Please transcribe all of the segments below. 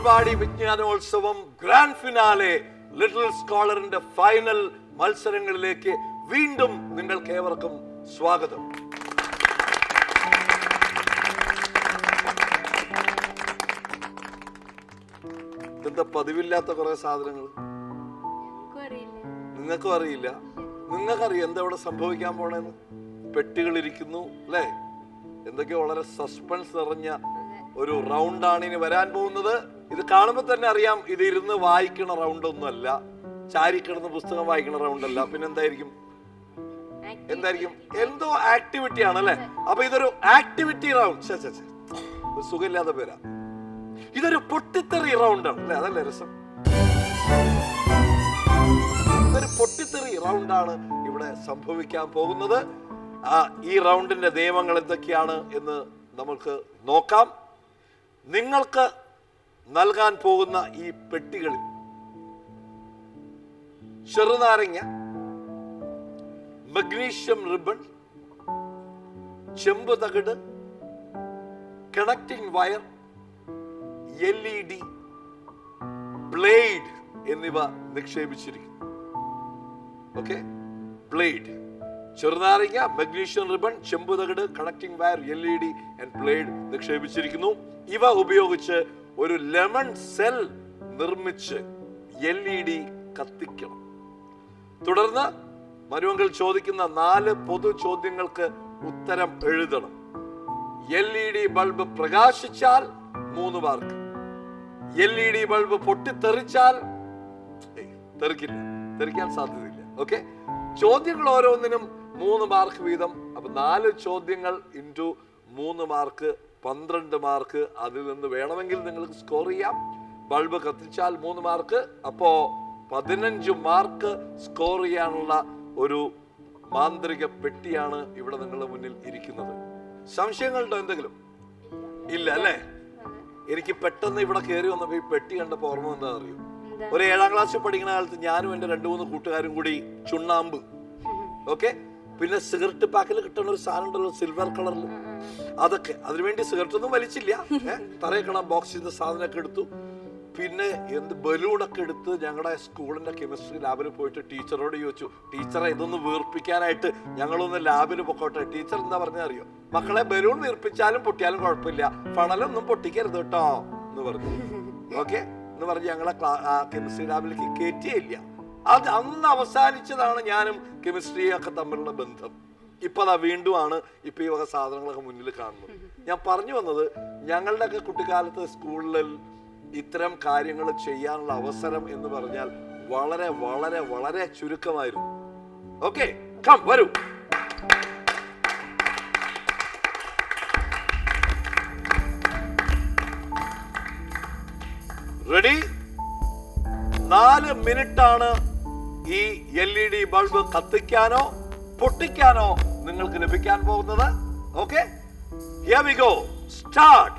അംഗൻവാടി വിജ്ഞാനോത്സവം grand finale little സ്കോളറിന്റെ final മത്സരങ്ങളിലേക്ക് വീണ്ടും നിങ്ങൾക്ക് ഏവർക്കും സ്വാഗതം. എന്താ പതിവില്ലാത്ത കുറെ സാധനങ്ങൾ നിങ്ങൾക്കും അറിയില്ല. നിങ്ങൾക്കറിയാം എന്താ ഇവിടെ സംഭവിക്കാൻ പോണെന്ന്. പെട്ടികൾ ഇരിക്കുന്നു അല്ലേ? എന്തൊക്കെയോ വളരെ സസ്പെൻസ് നിറഞ്ഞ ഒരു റൗണ്ടാണ് ഇനി വരാൻ പോകുന്നത്. ഇത് കാണുമ്പോൾ തന്നെ അറിയാം ഇത് ഇരുന്ന് വായിക്കണ റൗണ്ട് ഒന്നും അല്ല, ചാരിക്കിടന്ന് പുസ്തകം വായിക്കണ റൗണ്ട് അല്ല. പിന്നെ എന്തായിരിക്കും എന്തോ ആക്ടിവിറ്റി ആണ് അല്ലെ? അപ്പൊ ഇതൊരു ആക്ടിവിറ്റി റൗണ്ട്. ഒരു സുഖമില്ലാത്ത പേരാ. ഇതൊരു പൊട്ടിത്തെറി റൗണ്ട് ആണ് അല്ലെ? അതല്ലേ രസം? ഇതൊരു പൊട്ടിത്തെറി റൗണ്ടാണ് ഇവിടെ സംഭവിക്കാൻ പോകുന്നത്. ഈ റൗണ്ടിന്റെ നിയമങ്ങൾ എന്തൊക്കെയാണ് എന്ന് നമുക്ക് നോക്കാം. നിങ്ങൾക്ക് നൽകാൻ പോകുന്ന ഈ പെട്ടികളിൽ ചെറുനാരങ്ങ, മഗ്നീഷ്യം റിബൺ, ചെമ്പ് തകിട്, കണക്റ്റിംഗ് വയർ, LED, ബ്ലേഡ് എന്നിവ നിക്ഷേപിച്ചിരിക്കുന്നു. ഓക്കെ, ബ്ലേഡ്, ചെറുനാരങ്ങ, മഗ്നീഷ്യം റിബൺ, ചെമ്പ് തകിട്, connecting wire, LED and blade നിക്ഷേപിച്ചിരിക്കുന്നു. ഇവ ഉപയോഗിച്ച് ഒരു ലെമൺ സെൽ നിർമ്മിച്ച് LED കത്തിക്കണം. തുടർന്ന് മരുമകൾ ചോദിക്കുന്ന 4 പൊതു ചോദ്യങ്ങൾക്ക് ഉത്തരം എഴുതണം. LED ബൾബ് പ്രകാശിച്ചാൽ 3 മാർക്ക്. LED ബൾബ് പൊട്ടിത്തെറിച്ചാൽ തെറിക്കാൻ സാധ്യതയില്ല. ഓക്കെ, ചോദ്യങ്ങൾ ഓരോന്നിനും 3 മാർക്ക് വീതം. അപ്പൊ 4 ചോദ്യങ്ങൾ ഇൻറ്റു 3 മാർക്ക് 12 മാർക്ക്. അതിൽ നിന്ന് വേണമെങ്കിൽ നിങ്ങൾക്ക് സ്കോർ ചെയ്യാം. ബൾബ് കത്തിച്ചാൽ 3 മാർക്ക്. അപ്പോ 15 മാർക്ക് സ്കോർ ചെയ്യാനുള്ള ഒരു മാന്ത്രിക പെട്ടിയാണ് ഇവിടെ നിങ്ങളുടെ മുന്നിൽ ഇരിക്കുന്നത്. സംശയങ്ങളുണ്ടോ എന്തെങ്കിലും? ഇല്ല അല്ലേ? എനിക്ക് പെട്ടെന്ന് ഇവിടെ കയറി വന്നപ്പോ ഈ പെട്ടി കണ്ടപ്പോ ഓർമ്മ എന്താ അറിയോ? ഒരു 7ാം ക്ലാസ്സിൽ പഠിക്കുന്ന കാലത്ത് ഞാനും എന്റെ 2-3 കൂട്ടുകാരും കൂടി ചുണ്ണാമ്പ്, ഓക്കെ, പിന്നെ സിഗരറ്റ് പാക്കിൽ കിട്ടുന്ന ഒരു സാധനം ഉണ്ടല്ലോ സിൽവർ കളറിൽ, അതൊക്കെ. അതിനുവേണ്ടി സിഗരറ്റ് ഒന്നും വലിച്ചില്ല, തറയക്കണ ബോക്സ് ചെയ്ത സാധനമൊക്കെ എടുത്തു. പിന്നെ ബലൂണൊക്കെ എടുത്ത് ഞങ്ങളുടെ സ്കൂളിന്റെ കെമിസ്ട്രി ലാബിൽ പോയിട്ട് ടീച്ചറോട് ചോദിച്ചു, ടീച്ചറെ ഇതൊന്ന് വീർപ്പിക്കാനായിട്ട് ഞങ്ങളൊന്ന് ലാബിൽ പൊക്കോട്ടെ. ടീച്ചർ എന്താ പറഞ്ഞാൽ അറിയോ? മക്കളെ, ബലൂൺ വീർപ്പിച്ചാലും പൊട്ടിയാലും കുഴപ്പമില്ല, ഫണലൊന്നും പൊട്ടിക്കരുത് കേട്ടോ എന്ന് പറഞ്ഞു. ഓക്കെ എന്ന് പറഞ്ഞ് ഞങ്ങളെ കെമിസ്ട്രി ലാബിലേക്ക് കയറ്റിയില്ല. അത് അന്ന് അവസാനിച്ചതാണ് ഞാനും കെമിസ്ട്രിയൊക്കെ തമ്മിലുള്ള ബന്ധം. ഇപ്പൊ അതാ വീണ്ടും ആണ് ഇപ്പൊ ഈ വക സാധനങ്ങളൊക്കെ മുന്നിൽ കാണുന്നത്. ഞാൻ പറഞ്ഞു വന്നത്, ഞങ്ങളുടെയൊക്കെ കുട്ടിക്കാലത്ത് സ്കൂളിൽ ഇത്തരം കാര്യങ്ങൾ ചെയ്യാനുള്ള അവസരം എന്ന് പറഞ്ഞാൽ വളരെ വളരെ വളരെ ചുരുക്കമായിരുന്നു. ഓക്കെ, കം വരൂ. റെഡി? 4 മിനിറ്റാണ് ഈ LED ബൾബ് കത്തിക്കാനോ പൊട്ടിക്കാനോ നിങ്ങൾക്ക് ലഭിക്കാൻ പോകുന്നത്. Okay, here we go, start.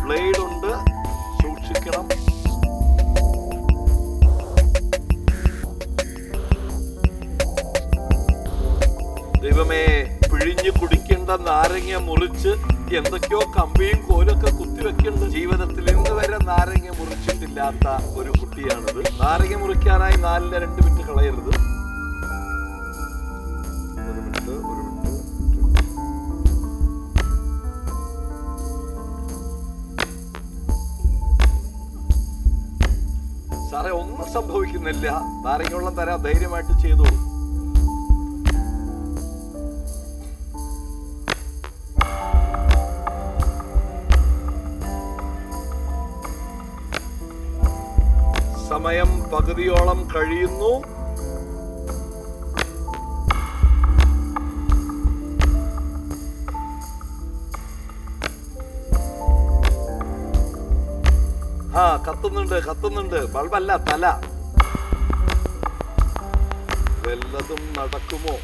Blade ഉണ്ട്, സൂക്ഷിക്കണം. ദൈവമേ, പിഴിഞ്ഞു കുടിക്കേണ്ട നാരങ്ങ മുറിച്ച് എന്തൊക്കെയോ കമ്പിയും കോലൊക്കെ കുത്തിവെക്കേണ്ട. ജീവിതത്തിൽ ഇന്ന് വരെ നാരങ്ങ മുറിച്ചിട്ടില്ലാത്ത ഒരു കുട്ടിയാണിത്. നാരങ്ങ മുറിക്കാനായി 4-2 മിനിറ്റ് കളയരുത്. ഒരു മിനിറ്റ്. സാറേ, ഒന്നും സംഭവിക്കുന്നില്ല. നാരങ്ങ വെള്ളം തരാം, ധൈര്യമായിട്ട് ചെയ്തോളൂ. സമയം പകുതിയോളം കഴിയുന്നു. കത്തുന്നുണ്ട്. ബൾബല്ല, തല. വല്ലതും നടക്കുമോ?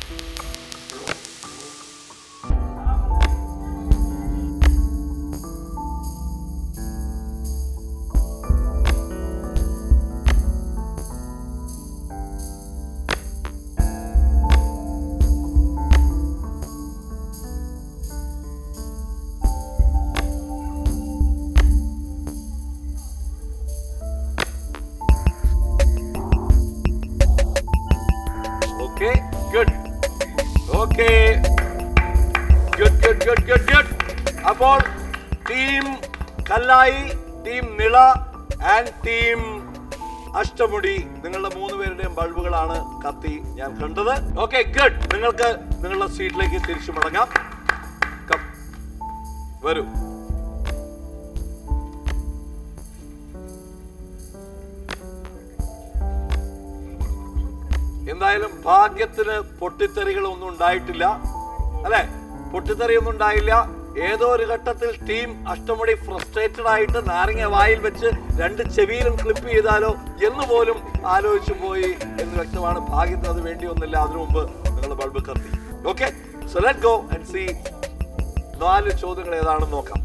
Okay good. Okay good good good good good. അപ്പോൾ team Kallayi, team Nila and team Ashtamudi, നിങ്ങളുടെ 3 പേരുടെയും ബൾബുകളാണ് കത്തി ഞാൻ കണ്ടത്. Okay good. നിങ്ങൾക്ക് നിങ്ങളുടെ സീറ്റിലേക്ക് തിരിച്ചു മടങ്ങാം. വരൂ. എന്തായാലും ഭാഗ്യത്തിന് പൊട്ടിത്തെറികളൊന്നും ഉണ്ടായിട്ടില്ല അല്ലെ? പൊട്ടിത്തെറിയൊന്നും ഉണ്ടായില്ല. ഏതോ ഒരു ഘട്ടത്തിൽ ടീം അഷ്ടമുടി ഫ്രസ്ട്രേറ്റഡ് ആയിട്ട് നാരങ്ങ വായിൽ വെച്ച് 2 ചെവിയിലും ക്ലിപ്പ് ചെയ്താലോ എന്ന് പോലും ആലോചിച്ചു പോയി എന്ന് വ്യക്തമാണ്. ഭാഗ്യത്തിന് അത് വേണ്ടി ഒന്നില്ല. അതിനു മുമ്പ് നിങ്ങളുടെ ബൾബ് കത്തി. Okay, so let go and see 4 ചോദ്യങ്ങൾ ഏതാണെന്ന് നോക്കാം.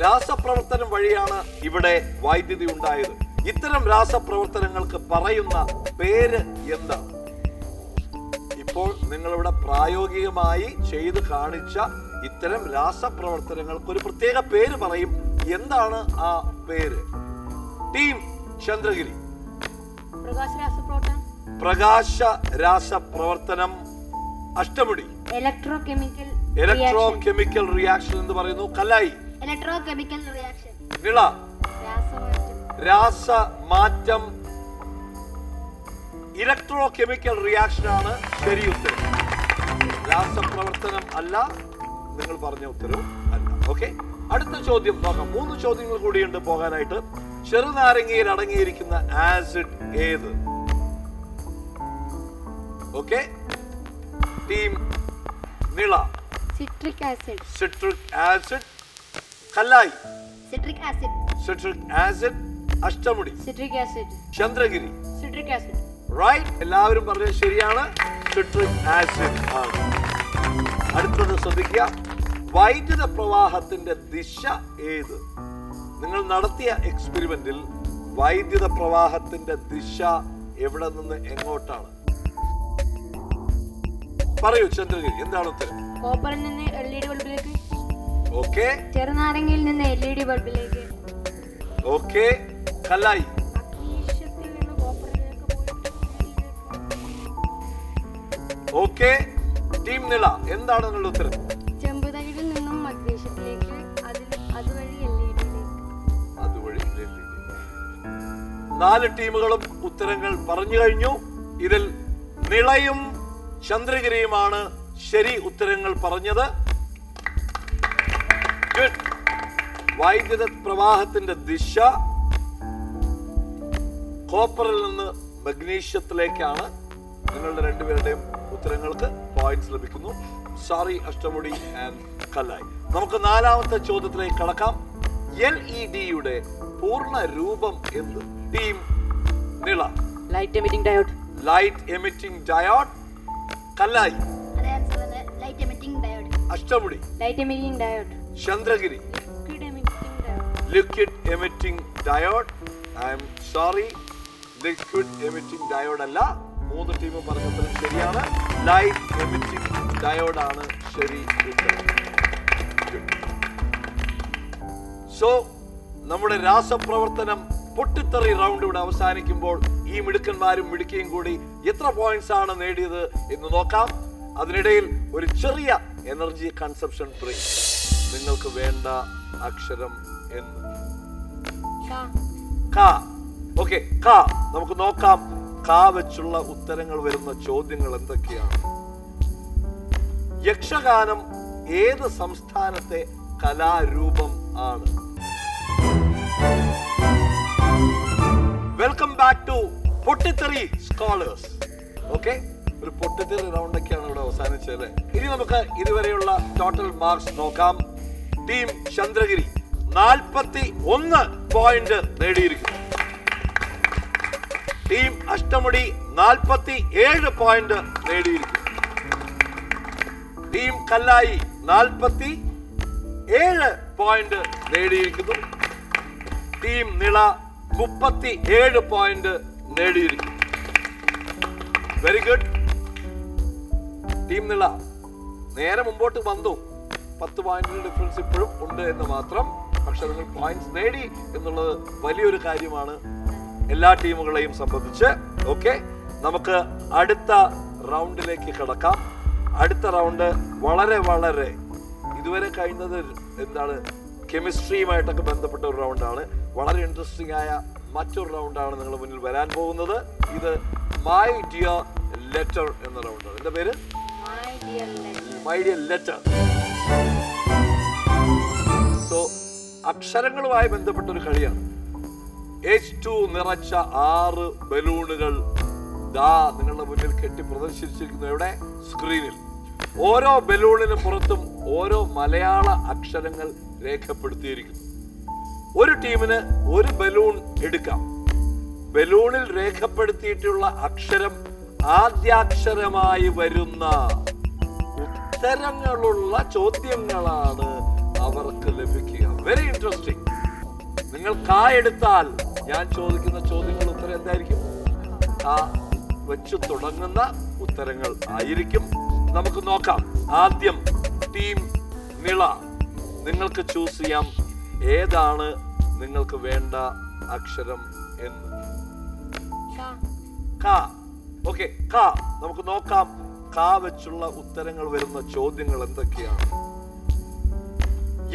രാസപ്രവർത്തനം വഴിയാണ് ഇവിടെ വൈദ്യുതി ഉണ്ടായത്. ഇത്തരം രാസപ്രവർത്തനങ്ങൾക്ക് പറയുന്ന പേര് എന്താണ്? ഇപ്പോൾ നിങ്ങളിവിടെ പ്രായോഗികമായി ചെയ്ത് കാണിച്ച ഇത്തരം രാസപ്രവർത്തനങ്ങൾക്ക് ഒരു പ്രത്യേക പേര് പറയും. എന്താണ് ആ പേര്? ടീം ചന്ദ്രഗിരി. പ്രകാശ രാസപ്രവർത്തനം. അഷ്ടമുടി ഇലക്ട്രോ കെമിക്കൽ റിയാക്ഷൻ എന്ന് പറയുന്നു. കല്ലായി നിള രാസമാറ്റം. ഇലക്ട്രോ കെമിക്കൽ റിയാക്ഷൻ ആണ് ശരി ഉത്തരം. രാസപ്രവർത്തനം അല്ല, നിങ്ങൾ പറഞ്ഞ ഉത്തരവും അല്ല. ഓക്കെ, അടുത്ത ചോദ്യം നോക്കാം. 3 ചോദ്യങ്ങൾ കൂടിയുണ്ട് പോകാനായിട്ട്. ചെറുനാരങ്ങയിൽ അടങ്ങിയിരിക്കുന്ന ആസിഡ് ഏത്? Okay, team Nila citric acid. Kallayi citric acid. Ashtamudi Chandragiri right. എല്ലാവരും പറഞ്ഞത് ശരിയാണ്, സിട്രിക് ആസിഡ് ആണ്. അടുത്തത് ശ്രദ്ധിക്കുക. വൈദ്യുത പ്രവാഹത്തിന്റെ ദിശ ഏത്? നിങ്ങൾ നടത്തിയ എക്സ്പെരിമെന്റിൽ വൈദ്യുത പ്രവാഹത്തിന്റെ ദിശ എവിടെ നിന്ന് എങ്ങോട്ടാണ്? പറയൂ ചന്ദ്രഗിരി, എന്താണ് ഉത്തരം? കോപ്പറിൽ നിന്ന് LED ബൾബിലേക്ക്. ഓക്കെ. ചെറുനാരങ്ങയിൽ നിന്ന് LED ബൾബിലേക്ക്. ഓക്കെ. കല്ലായി ഓക്കെ. ടീം നിള, എന്താണ് നിങ്ങളുടെ ഉത്തരം? ചെമ്പുതകിടിൽ നിന്നും മഗ്നീഷ്യത്തിലേക്ക്, അതുവഴി LED. 4 ടീമുകളും ഉത്തരങ്ങൾ പറഞ്ഞു കഴിഞ്ഞു. ഇതിൽ നിളയും ചന്ദ്രഗിരിയുമാണ് ശരി ഉത്തരങ്ങൾ പറഞ്ഞത്. വൈദ്യുത പ്രവാഹത്തിന്റെ ദിശ കോപ്പറിൽ നിന്ന് മഗ്നീഷ്യത്തിലേക്കാണ്. നിങ്ങളുടെ 2 പേരുടെയും ഉത്തരങ്ങൾക്ക് പോയിന്റ്സ് ലഭിക്കുന്നു. Sorry Ashtamudi and Kallayi. നമുക്ക് 4ാമത്തെ ചോദ്യത്തിലേക്ക് കടക്കാം. LED-യുടെ പൂർണ്ണ രൂപം എന്ത്? Team Nila light emitting diode. Kallayi Ashtamudi Chandragiri liquid emitting diode. I'm sorry, liquid emitting diode അല്ല. 3 ടീമും പറഞ്ഞപ്പോഴും ശരിയാണ്. ലൈറ്റ് എമിറ്റിംഗ് ഡയോഡ് ആണ് ശരി ഉത്തരം. സോ നമ്മുടെ രാസപ്രവർത്തനം പൊട്ടിത്തെറി റൗണ്ട് ഇവിടെ അവസാനിക്കുമ്പോൾ ഈ മിടുക്കന്മാരും മിടുക്കിയും കൂടി എത്ര പോയിന്റ്സ് ആണ് നേടിയത് എന്ന് നോക്കാം. അതിനിടയിൽ ഒരു ചെറിയ എനർജി കൺസപ്ഷൻ ബ്രേക്ക്. നിങ്ങൾക്ക് വേണ്ട അക്ഷരം എന്ന്? ഓക്കെ, നമുക്ക് നോക്കാം. വെച്ചുള്ള ഉത്തരങ്ങൾ വരുന്ന ചോദ്യങ്ങൾ എന്തൊക്കെയാണ്? യക്ഷഗാനം ഏത് സംസ്ഥാനത്തെ കലാരൂപം ആണ്? വെൽക്കം ബാക്ക് ടു പൊട്ടിത്തെറി സ്കോളേഴ്സ്. ഓക്കെ, ഒരു പൊട്ടിത്തെറി റൗണ്ട് ഒക്കെയാണ് ഇവിടെ അവസാനിച്ചത്. ഇനി നമുക്ക് ഇതുവരെയുള്ള ടോട്ടൽ മാർക്സ് നോക്കാം. ടീം ചന്ദ്രഗിരി 41 പോയിന്റ് നേടിയിരിക്കുന്നു. ടീം അഷ്ടമുടി 47 പോയിന്റ് നേടിയിരിക്കുന്നു. ടീം കല്ലായി 47 പോയിന്റ് നേടിയിരിക്കുന്നു. ടീം നിള 37 പോയിന്റ് നേടിയിരിക്കുന്നു. Very good. ടീം നിള നേരെ മുമ്പോട്ട് വന്നു. 10 പോയിന്റിന്റെ ഡിഫറൻസ് ഇപ്പോഴും ഉണ്ട് എന്ന് മാത്രം. പക്ഷെ നിങ്ങൾ പോയിന്റ്സ് നേടി എന്നുള്ളത് വലിയൊരു കാര്യമാണ് എല്ലാ ടീമുകളെയും സംബന്ധിച്ച്. ഓക്കെ, നമുക്ക് അടുത്ത റൗണ്ടിലേക്ക് കടക്കാം. അടുത്ത റൗണ്ട് വളരെ വളരെ ഇതുവരെ കഴിഞ്ഞത് എന്താണ്, കെമിസ്ട്രിയുമായിട്ടൊക്കെ ബന്ധപ്പെട്ട ഒരു റൗണ്ടാണ്. വളരെ ഇൻട്രസ്റ്റിംഗ് ആയ മറ്റൊരു റൗണ്ടാണ് നിങ്ങളുടെ മുന്നിൽ വരാൻ പോകുന്നത്. ഇത് മൈ ഡിയർ ലെറ്റർ എന്ന റൗണ്ടാണ്. എന്റെ പേര് മൈ ഡിയർ ലെറ്റർ. സോ അക്ഷരങ്ങളുമായി ബന്ധപ്പെട്ട ഒരു കളിയാണ്. H2 നിറച്ച 6 ബലൂണുകൾ ദാ നിങ്ങളുടെ മുന്നിൽ കെട്ടി പ്രദർശിപ്പിച്ചിരിക്കുന്നു. എവിടെ? സ്ക്രീനിൽ. ഓരോ ബലൂണിന് പുറത്തും ഓരോ മലയാള അക്ഷരങ്ങൾ രേഖപ്പെടുത്തിയിരിക്കുന്നു. ഒരു ടീമിന് ഒരു ബലൂൺ എടുക്കാം. ബലൂണിൽ രേഖപ്പെടുത്തിയിട്ടുള്ള അക്ഷരം ആദ്യാക്ഷരമായി വരുന്ന ഉത്തരങ്ങളുള്ള ചോദ്യങ്ങളാണ് അവർക്ക് ലഭിക്കുക. Very interesting. നിങ്ങൾ കാ എടുത്താൽ ഞാൻ ചോദിക്കുന്ന ചോദ്യങ്ങൾ ഉത്തരം എന്തായിരിക്കും? കാ വെച്ച് തുടങ്ങുന്ന ഉത്തരങ്ങൾ ആയിരിക്കും. നമുക്ക് നോക്കാം. ആദ്യം ടീം നിള, നിങ്ങൾക്ക് ചൂസ് ചെയ്യാം ഏതാണ് നിങ്ങൾക്ക് വേണ്ട അക്ഷരം എന്ന്. കാ. ഓക്കെ, കാ. നമുക്ക് നോക്കാം കാ വെച്ചുള്ള ഉത്തരങ്ങൾ വരുന്ന ചോദ്യങ്ങൾ എന്തൊക്കെയാണ്.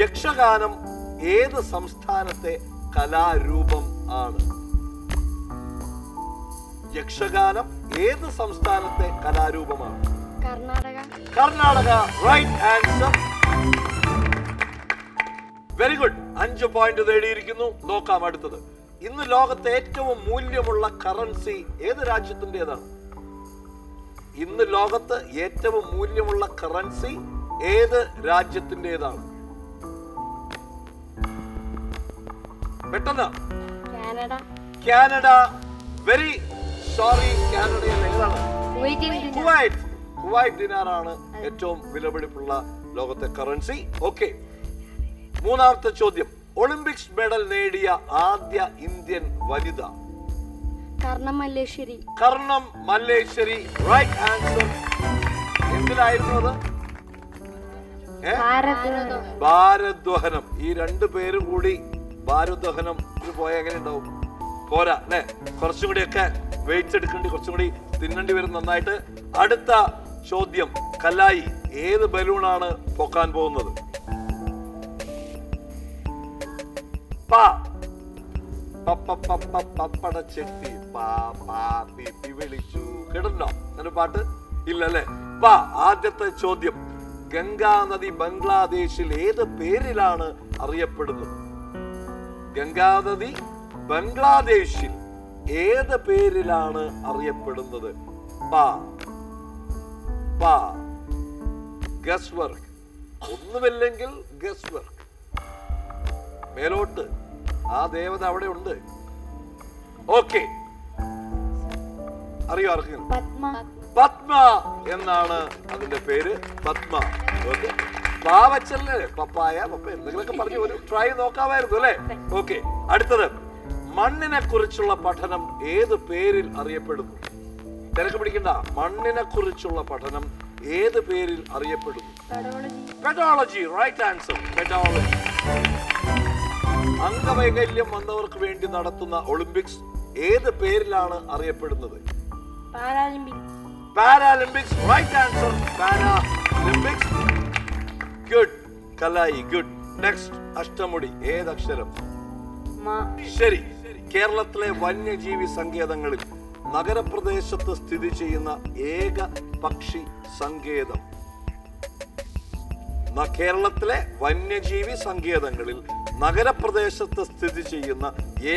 യക്ഷഗാനം ഏത് സംസ്ഥാനത്തെ കലാരൂപം ആണ്? യക്ഷഗാനം ഏത് സംസ്ഥാനത്തെ കലാരൂപമാണ്? Karnataka. Right answer. Very good. 5 point നേടിയിരിക്കുന്നു. നോക്കാം അടുത്തത്. ഇന്ന് ലോകത്തെ ഏറ്റവും മൂല്യമുള്ള കറൻസി ഏത് രാജ്യത്തിൻ്റെതാണ്? ഇന്ന് ലോകത്ത് ഏറ്റവും മൂല്യമുള്ള കറൻസി ഏത് രാജ്യത്തിൻ്റെതാണ്? പെട്ടെന്ന്. കാനഡ. വെരി സോറി, കാനഡയിൽ ഏതാണ്? കുവൈറ്റ് ദിനാറാണ് ഏറ്റവും വിലപിടിപ്പുള്ള ലോകത്തെ കറൻസി. ഓക്കെ, മൂന്നാമത്തെ ചോദ്യം. ഒളിമ്പിക്സ് മെഡൽ നേടിയ ആദ്യ ഇന്ത്യൻ വനിത? കർണം മല്ലേശ്വരി. Right answer. എന്തിനായിരുന്നു അത്? ഭാരോദ്വഹനം. ഈ 2 പേരും കൂടി ഭാരോദ്വഹനം പോയ എങ്ങനെ ഉണ്ടാവും? പോരാ അല്ലെ? കുറച്ചും കൂടിയൊക്കെ വെയിറ്റ് എടുക്കേണ്ടി, കുറച്ചും കൂടി തിന്നേണ്ടി വരും നന്നായിട്ട്. അടുത്ത ചോദ്യം. കലായി ഏത് ബലൂണാണ് പൊക്കാൻ പോകുന്നത്? പപ്പടച്ചെട്ടി വിളിച്ചു. കേട്ടോ അങ്ങനെ പാട്ട്? ഇല്ലല്ലേ? ആദ്യത്തെ ചോദ്യം. ഗംഗാ നദി ബംഗ്ലാദേശിൽ ഏത് പേരിലാണ് അറിയപ്പെടുന്നത്? ഗംഗാ നദി ബംഗ്ലാദേശിൽ ഏത് പേരിലാണ് അറിയപ്പെടുന്നത്? Guess work. ഒന്നുമില്ലെങ്കിൽ ഗസ് വർക്ക്. മേലോട്ട്. ആ ദേവത അവിടെ ഉണ്ട്. ഓക്കെ, അറിയോ ആർക്കെങ്കിലും? പത്മ എന്നാണ് അതിന്റെ പേര്. പത്മ. ഓക്കെ, പാവച്ചല്ലേ? പപ്പായ, പപ്പ എന്തെങ്കിലുമൊക്കെ പറഞ്ഞു ഒരു ട്രൈ നോക്കാമായിരുന്നു അല്ലെ? ഓക്കെ, അടുത്തത്. മണ്ണിനെ കുറിച്ചുള്ള പഠനം ഏത് പേരിൽ അറിയപ്പെടുന്നു? തിരക്ക് പിടിക്കണ്ട. മണ്ണിനെ കുറിച്ചുള്ള പഠനം ഏത് പേരിൽ അറിയപ്പെടുന്നു? പെഡോളജി. Right answer. പെഡോളജി. അംഗവൈകല്യം വന്നവർക്ക് വേണ്ടി നടത്തുന്ന ഒളിമ്പിക്സ് ഏത് പേരിലാണ് അറിയപ്പെടുന്നത്? Paralympics. Right answer. Paralympics. Good Kallayi. Good. Next. Ashtamudi ഏത് അക്ഷരം? ശരി. കേരളത്തിലെ വന്യജീവി സങ്കേതങ്ങളിൽ നഗരപ്രദേശത്ത് സ്ഥിതി ചെയ്യുന്ന ഏക പക്ഷി സങ്കേതം? കേരളത്തിലെ വന്യജീവി സങ്കേതങ്ങളിൽ നഗരപ്രദേശത്ത് സ്ഥിതി ചെയ്യുന്ന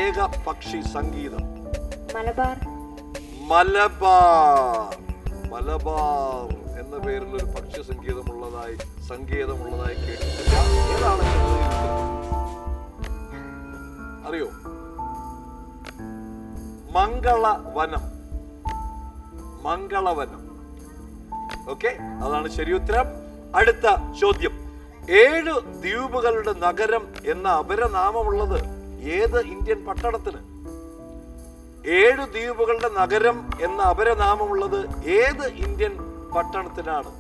ഏക പക്ഷി സങ്കേതം? മലബാർ എന്ന പേരിൽ ഒരു പക്ഷി സങ്കേതമുള്ളതായി കേട്ടിട്ടില്ല. ഏതാണ്? അറിയോ? മംഗളവനം. ഓക്കെ, അതാണ് ശരി ഉത്തരം. അടുത്ത ചോദ്യം. 7 ദ്വീപുകളുടെ നഗരം എന്ന അപരനാമമുള്ളത് ഏത് ഇന്ത്യൻ പട്ടണത്തിന്? 7 ദ്വീപുകളുടെ നഗരം എന്ന അപരനാമമുള്ളത് ഏത് ഇന്ത്യൻ പട്ടണത്തിനാണ്?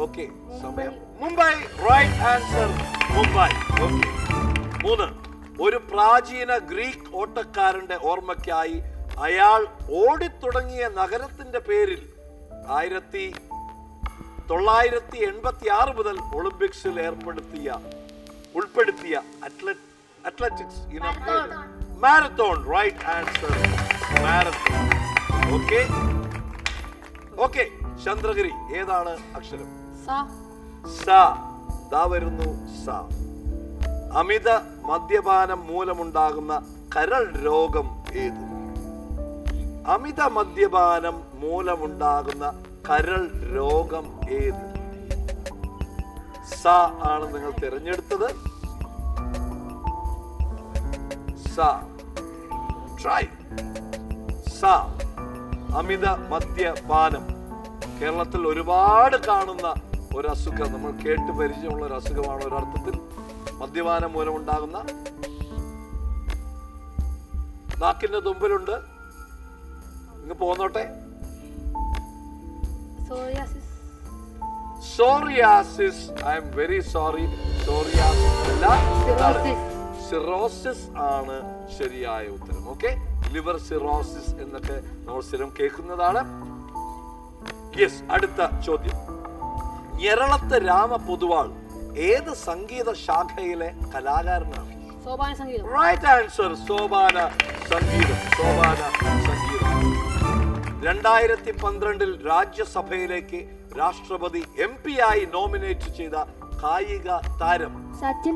ഓക്കെ, സമയം. Mumbai. Right answer. Mumbai. Okay, 3. ഒരു പ്രാചീന ഗ്രീക്ക് ഓട്ടക്കാരന്റെ ഓർമ്മയ്ക്കായി അയാൾ ഓടിത്തുടങ്ങിയ നഗരത്തിന്റെ പേരിൽ 1986 മുതൽ ഒളിമ്പിക്സിൽ ഉൾപ്പെടുത്തിയ അത്ലറ്റിക്സ് ഇനം marathon. Right answer marathon. Okay Chandragiri, ഏതാണ് അക്ഷരം? സ. ദാ വരുന്നു സ. അമിത മദ്യപാനം മൂലമുണ്ടാകുന്ന കരൾ രോഗം ഏത്? അമിത മദ്യപാനം മൂലമുണ്ടാകുന്ന കരൾ രോഗം ഏത്? സ ആണ് നിങ്ങൾ തിരഞ്ഞെടുത്തത്. സ. ട്രൈ. സ. അമിത മദ്യപാനം കേരളത്തിൽ ഒരുപാട് കാണുന്ന ഒരു അസുഖം, നമ്മൾ കേട്ട് പരിചയമുള്ള ഒരു അസുഖമാണ്. ഒരർത്ഥത്തിൽ മദ്യപാനം മൂലമുണ്ടാകുന്ന, നാക്കിന്റെ തുമ്പിലുണ്ട്. ഇങ്ങ് പോന്നോട്ടെ. Psoriasis. I am very sorry. Psoriasis അല്ല, സിറോസിസ് ആണ് ശരിയായ ഉത്തരം. ഓക്കെ, ലിവർ സിറോസിസ് എന്നൊക്കെ നമ്മൾ സ്ഥിരം കേൾക്കുന്നതാണ്. യെസ്, അടുത്ത ചോദ്യം. ഞെരളത്ത് രാമ പൊതുവാൾ ഏത് സംഗീത ശാഖയിലെ കലാകാരനാണ്? റൈറ്റ് ആൻസർ സോപാന സംഗീതം. 2012 രാജ്യസഭയിലേക്ക് രാഷ്ട്രപതി MP ആയി നോമിനേറ്റ് ചെയ്ത കായിക താരം സച്ചിൻ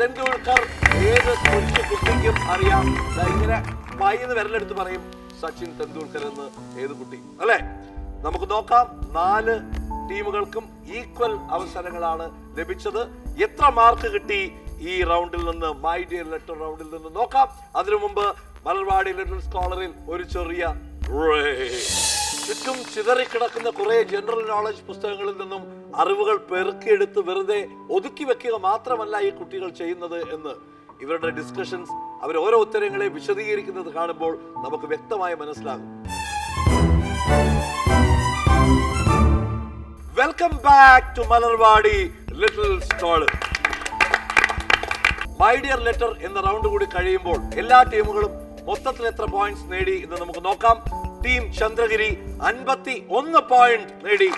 തെണ്ടുൽക്കർ. ഏത് കൊച്ചു കുട്ടിക്കും അറിയാം. ഇങ്ങനെ പായിന്ന് വിരലെടുത്ത് പറയും സച്ചിൻ തെണ്ടുൽക്കർ എന്ന് ഏത് കുട്ടി, അല്ലെ? നമുക്ക് നോക്കാം. 4 ടീമുകൾക്കും ഈക്വൽ അവസരങ്ങളാണ് ലഭിച്ചത്. എത്ര മാർക്ക് കിട്ടി ഈ റൗണ്ടിൽ നിന്ന്, മൈ ഡിയർ ലെറ്റർ റൗണ്ടിൽ നിന്ന് നോക്കാം. അതിനു മുമ്പ് മലർവാടി ലിറ്റിൽ സ്കോളറിൽ ഒരു ചെറിയ ചുറ്റും ചിതറിക്കിടക്കുന്ന കുറെ ജനറൽ നോളജ് പുസ്തകങ്ങളിൽ നിന്നും അറിവുകൾ പെറുക്കിയെടുത്ത് വെറുതെ ഒതുക്കി വെക്കുക മാത്രമല്ല ഈ കുട്ടികൾ ചെയ്യുന്നത് എന്ന് ഇവരുടെ ഡിസ്കഷൻസ്, അവർ ഓരോ ഉത്തരങ്ങളെ വിശദീകരിക്കുന്നത് കാണുമ്പോൾ നമുക്ക് വ്യക്തമായി മനസ്സിലാകും. Welcome back to Malarvadi little scholar. My dear letter എന്ന റൗണ്ട് കൂടി കഴിയുമ്പോൾ എല്ലാ ടീമുകളും മൊത്തത്തിൽ എത്ര പോയിന്റ്സ് നേടി എന്ന് നമുക്ക് നോക്കാം. ടീം ചന്ദ്രഗിരി 51 പോയിന്റ് നേടി.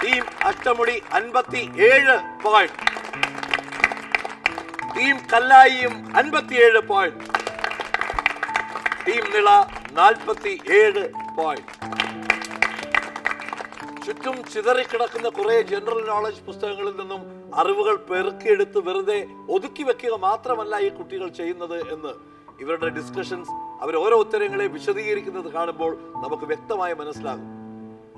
Team Ashtamudi 57 point. ടീം കല്ലായിയും 57 പോയിന്റ്. Team Nila 47 point. ചുറ്റും ചിതറിക്കിടക്കുന്ന കുറെ ജനറൽ നോളജ് പുസ്തകങ്ങളിൽ നിന്നും അറിവുകൾ പെറുക്കിയെടുത്ത് വെറുതെ ഒതുക്കി വെക്കുക മാത്രമല്ല ഈ കുട്ടികൾ ചെയ്യുന്നത് എന്ന് ഇവരുടെ ഡിസ്കഷൻസ്, അവർ ഓരോ ഉത്തരങ്ങളെ വിശദീകരിക്കുന്നത് കാണുമ്പോൾ നമുക്ക് വ്യക്തമായി മനസ്സിലാകും.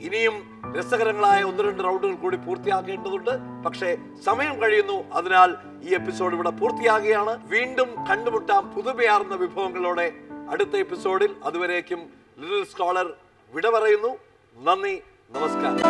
ഇനിയും രസകരങ്ങളായ 1-2 റൗണ്ടുകൾ കൂടി പൂർത്തിയാക്കേണ്ടതുണ്ട്. പക്ഷേ സമയം കഴിയുന്നു. അതിനാൽ ഈ എപ്പിസോഡ് ഇവിടെ പൂർത്തിയാകുകയാണ്. വീണ്ടും കണ്ടുമുട്ടാം പുതുമയാർന്ന വിഭവങ്ങളോടെ അടുത്ത എപ്പിസോഡിൽ. അതുവരേക്കും ലിറ്റിൽ സ്കോളർ വിട പറയുന്നു. നന്ദി, നമസ്കാരം.